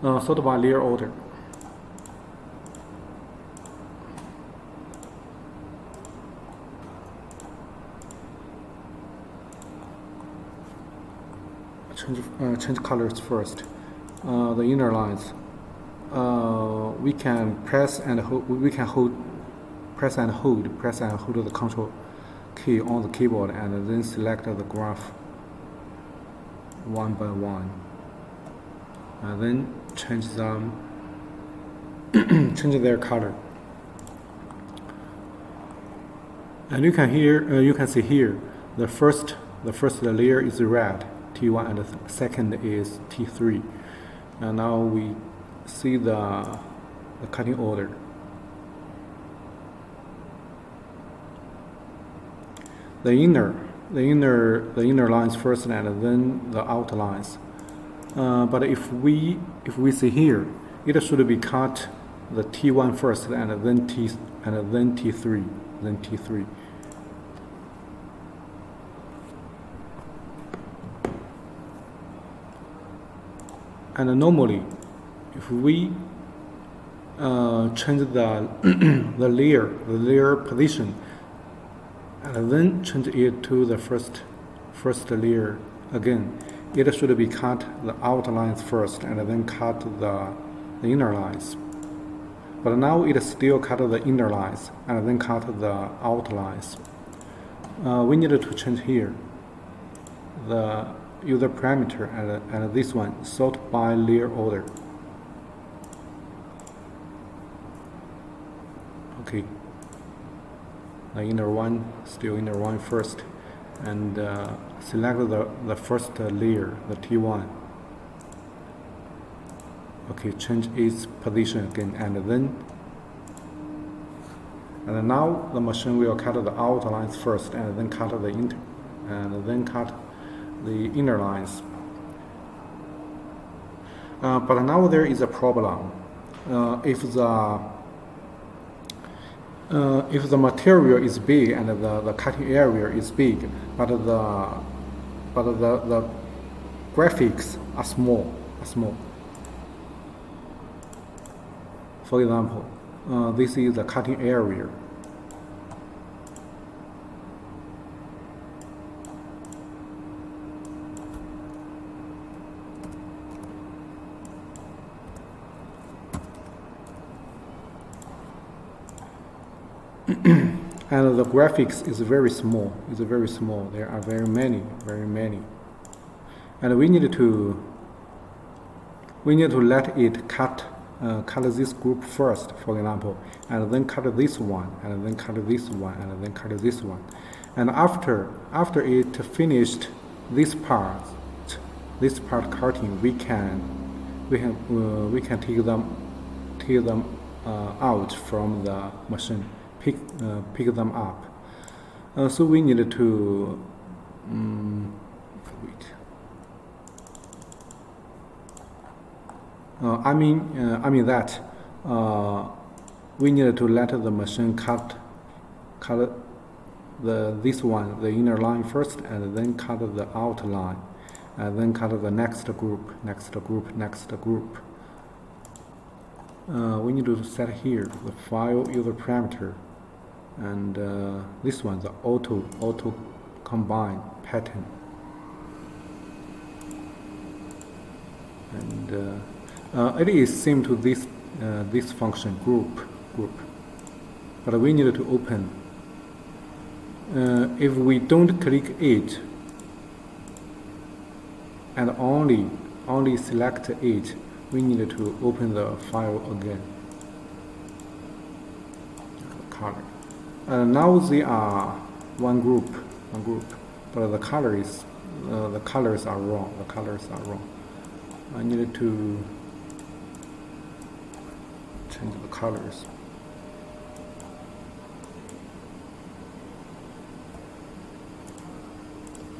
Sort by layer order. Change colors first. The inner lines. We can press and hold. Press and hold the control key on the keyboard, and then select the graph one by one, and then change them, change their color. And you can see here, the first layer is red, T1, and the second is T3. And now we see the cutting order. The inner lines first, and then the outer lines. But if we see here, it should be cut the T1 first, and then T3, then T3. And normally, if we change the the layer position, and then change it to the first layer again, it should be cut the outer lines first, and then cut the inner lines. But now it still cut the inner lines, and then cut the outer lines. We need to change here the user parameter, and this one, sort by layer order. Okay, the inner one, still inner one first, and select the first layer, the T1. Okay, change its position again, and now the machine will cut the outer lines first, and then cut the inner lines. But now there is a problem. If the material is big and the cutting area is big, but the graphics are small. For example, this is the cutting area. And the graphics is very small. There are very many. And we need to let it cut this group first, for example, and then cut this one, and then cut this one, and then cut this one. And after it finished this part cutting, we can take them out from the machine. Pick them up. So we need to wait. I mean that we need to let the machine cut this one, the inner line first, and then cut the outer line, and then cut the next group. We need to set here the file user parameter, and this one, the auto combine pattern, and it is same to this function group, but we need to open. If we don't click it and only select it, we need to open the file again. Color. Now they are one group, but the colors are wrong. I needed to change the colors.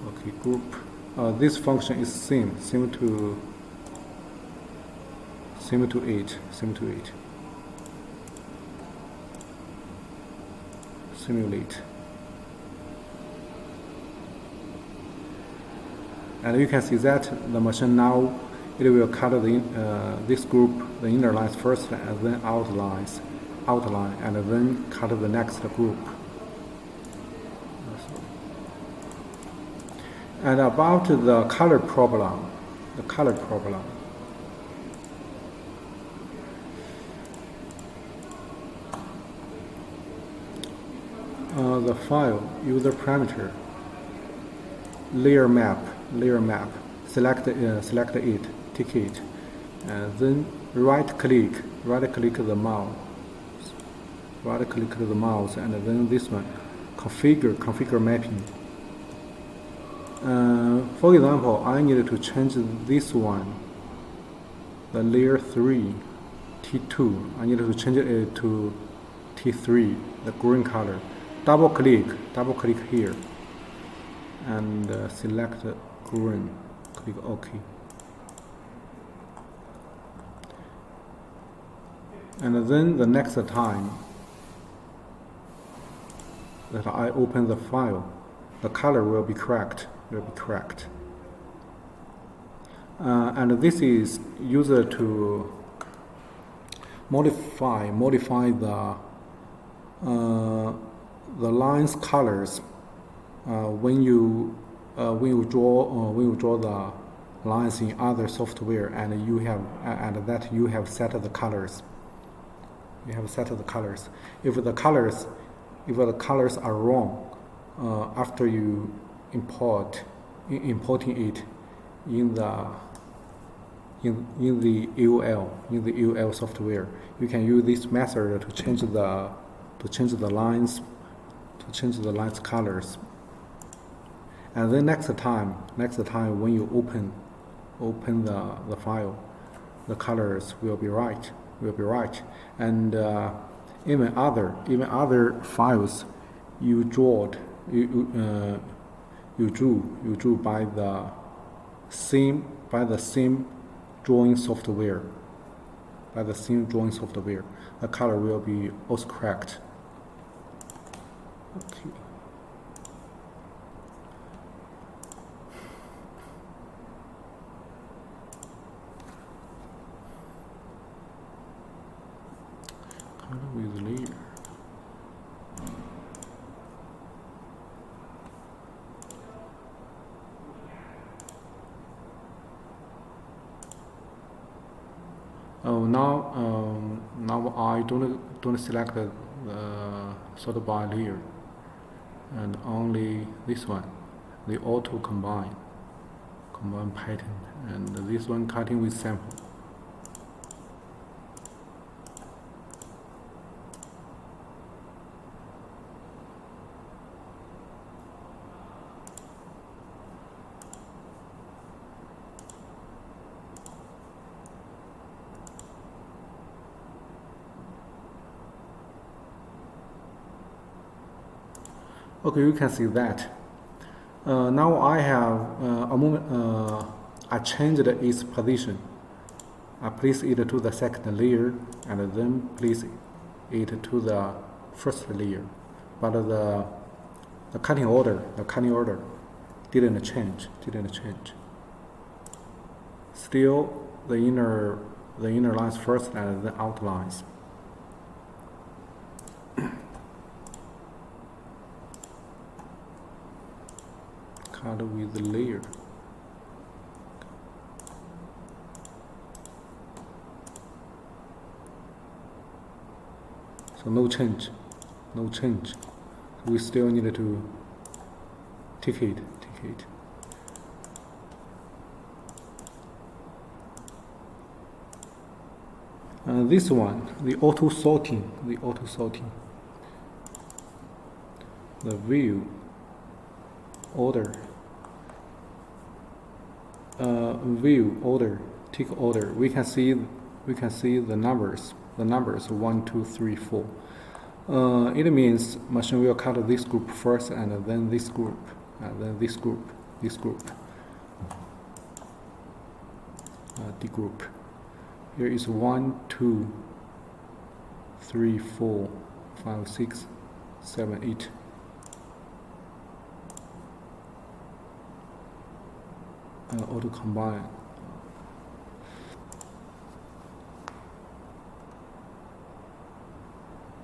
Okay, group. This function is same to 8. Simulate. And you can see that the machine now it will cut this group, the inner lines first, and then outline, and then cut the next group. And about the color problem, the file user parameter layer map, select it, tick it, and then right click the mouse, and then this one, configure mapping. For example, I need to change this one, the layer 3, T2. I need to change it to T3, the green color. Double click here, and select green. Click OK. And then the next time that I open the file, the color will be correct. And this is used to modify the lines colors when you draw the lines in other software, and you have set the colors. If the colors are wrong after you importing it in the UL software, you can use this method to change the lines colors. And then next time when you open the file, the colors will be right. And even other files you drew by the same drawing software. The color will be also correct. Okay. Color with layer. Oh, now I don't select the sort by layer, and only this one, the auto combine pattern, and this one cutting with sample. Okay, you can see that. Now I have I changed its position. I place it to the second layer, and then place it to the first layer. But the cutting order didn't change. Still, the inner lines first, and then outlines. Color with the layer. So no change. We still need to tick it. This one, the auto sorting, the view order, tick order. We can see the numbers 1, 2, 3, 4. It means machine will cut this group first, and then this group, and then this group, D group. Here is 1, 2, 3, 4, 5, 6, 7, 8. Auto combine.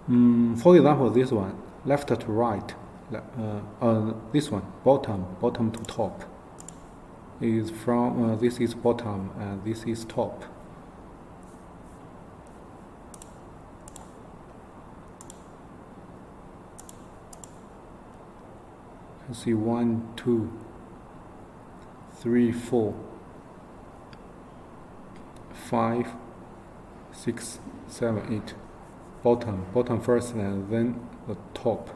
For example, this one, left to right, this one, bottom to top, is from, this is bottom and this is top. You see 1, 2, 3, 4, 5, 6, 7, 8. Bottom first and then the top.